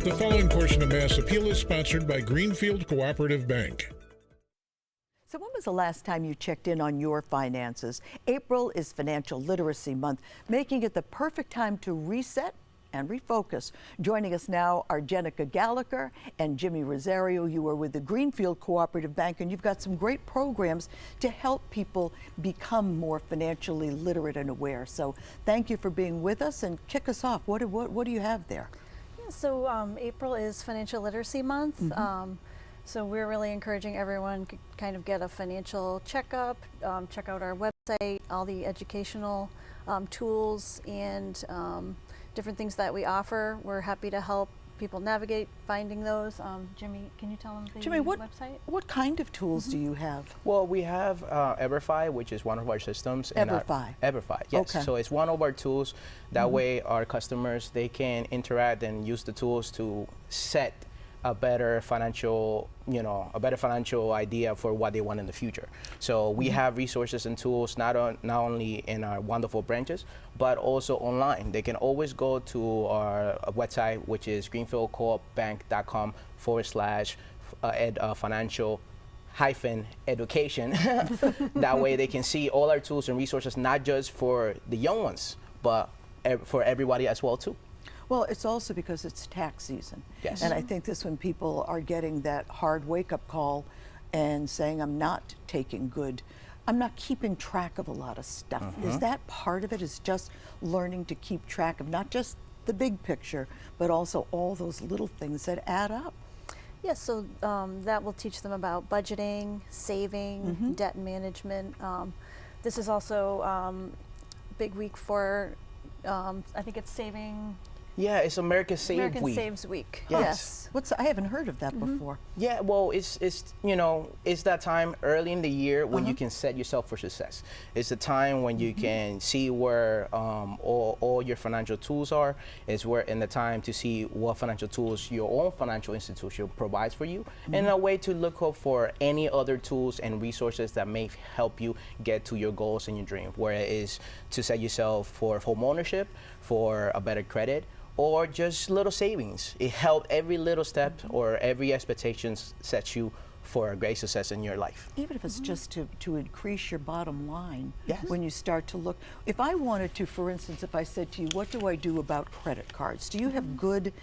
The following portion of Mass Appeal is sponsored by Greenfield Cooperative Bank. So when was the last time you checked in on your finances? April is Financial Literacy Month, making it the perfect time to reset and refocus. Joining us now are Jenica Gallagher and Jimmy Rosario. You are with the Greenfield Cooperative Bank, and you've got some great programs to help people become more financially literate and aware. So thank you for being with us, and kick us off. What do you have there? Yeah, so April is Financial Literacy Month. So we're really encouraging everyone to kind of get a financial checkup, check out our website, all the educational tools and different things that we offer. We're happy to help people navigate finding those. Jimmy, can you tell them the website? What kind of tools do you have? Well, we have EverFi, which is one of our systems. EverFi? EverFi, yes. Okay. So it's one of our tools. That way our customers, they can interact and use the tools to set a better financial, idea for what they want in the future. So we have resources and tools not only in our wonderful branches, but also online. They can always go to our website, which is greenfieldcoopbank.com/financial-education. That way they can see all our tools and resources, not just for the young ones, but for everybody as well too. Well, it's also because it's tax season. Yes. And I think this when people are getting that hard wake-up call and saying, I'm not keeping track of a lot of stuff. Is that part of it, is just learning to keep track of not just the big picture, but also all those little things that add up? Yes, so that will teach them about budgeting, saving, debt management. This is also big week for, I think it's saving. Yeah, it's American Save Week. American Saves Week. Yes. I haven't heard of that before. Yeah, well, it's that time early in the year when you can set yourself for success. It's the time when you can see where all your financial tools are. It's where in the time to see what financial tools your own financial institution provides for you, and a way to look up for any other tools and resources that may help you get to your goals and your dream, where it is to set yourself for home ownership, for a better credit, or just little savings. It helps every little step or every expectation sets you for a great success in your life. Even if it's just to increase your bottom line. Yes. When you start to look, if I wanted to, for instance, if I said to you, what do I do about credit cards? Do you have good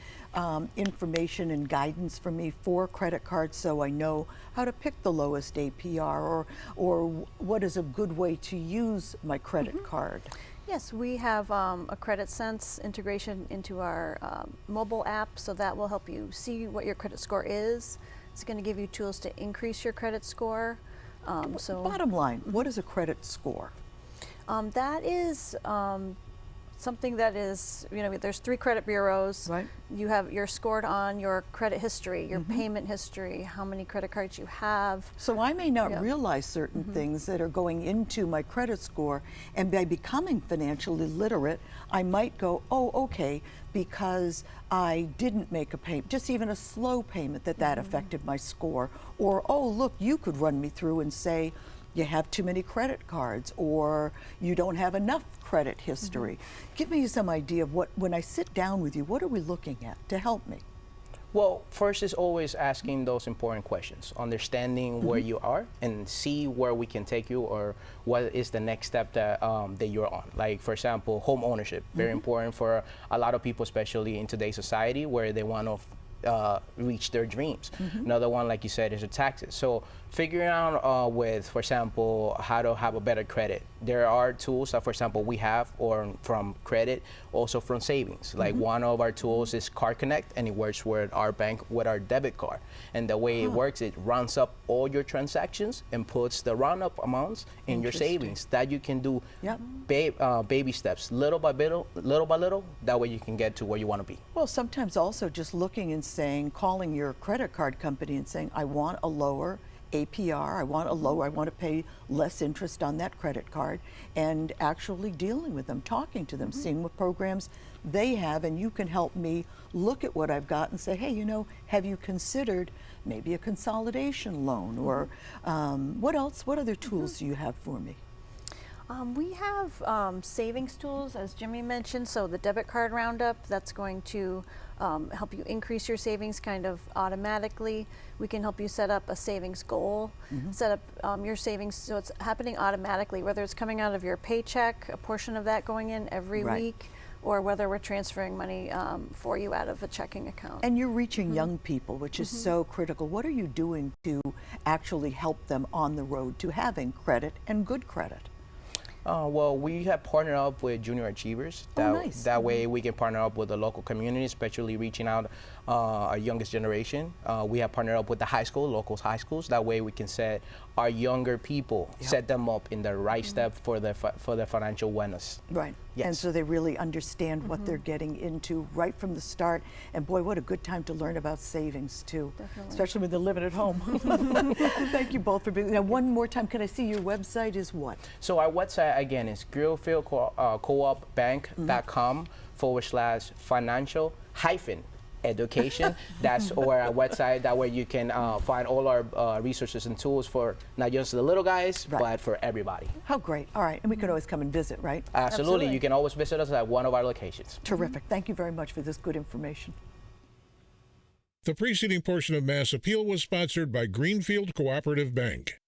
information and guidance for me for credit cards, so I know how to pick the lowest APR, or what is a good way to use my credit card? Yes, we have a Credit Sense integration into our mobile app, so that will help you see what your credit score is. It's going to give you tools to increase your credit score. Bottom line, what is a credit score? That is something that is, there's 3 credit bureaus. Right. You're scored on your credit history, your payment history, how many credit cards you have. So I may not realize certain things that are going into my credit score, and by becoming financially literate, I might go, oh, okay, because I didn't make a payment, just even a slow payment, that affected my score. Or, oh, look, you could run me through and say, you have too many credit cards, or you don't have enough credit history. Give me some idea of when I sit down with you, what are we looking at to help me? Well, first is always asking those important questions, understanding where you are and see where we can take you, or what is the next step that you're on. Like, for example, home ownership, very important for a lot of people, especially in today's society, where they want to reach their dreams. Another one, like you said, is the taxes. So figuring out with, for example, how to have a better credit. There are tools that, for example, we have, or from credit, also from savings. Like one of our tools is Card Connect, and it works with our bank with our debit card. And the way it works, it rounds up all your transactions and puts the round-up amounts in your savings. That you can do baby steps, little by little. That way you can get to where you want to be. Well, sometimes also just looking and saying, calling your credit card company and saying, I want a lower APR, I want to pay less interest on that credit card, and actually dealing with them, talking to them, seeing what programs they have, and you can help me look at what I've got and say, hey, have you considered maybe a consolidation loan, or what else, what other tools do you have for me? We have savings tools, as Jimmy mentioned, so the debit card roundup, that's going to help you increase your savings kind of automatically. We can help you set up a savings goal, set up your savings so it's happening automatically, whether it's coming out of your paycheck, a portion of that going in every week, or whether we're transferring money for you out of a checking account. And you're reaching young people, which is so critical. What are you doing to actually help them on the road to having credit and good credit? Well, we have partnered up with Junior Achievers. That way we can partner up with the local community, especially reaching out our youngest generation. We have partnered up with the high school, local high schools. That way we can set our younger people, set them up in the right step for their financial wellness. Right. Yes. And so they really understand what they're getting into right from the start. And boy, what a good time to learn about savings too. Definitely. Especially when they're living at home. Thank you both for being. Now, one more time, can I see your website is what? So our website again is greenfield-coopbank.com/financial education. That's our website. That way you can find all our resources and tools for not just the little guys, but for everybody. How great. All right. And we could always come and visit, right? Absolutely. You can always visit us at one of our locations. Terrific. Thank you very much for this good information. The preceding portion of Mass Appeal was sponsored by Greenfield Cooperative Bank.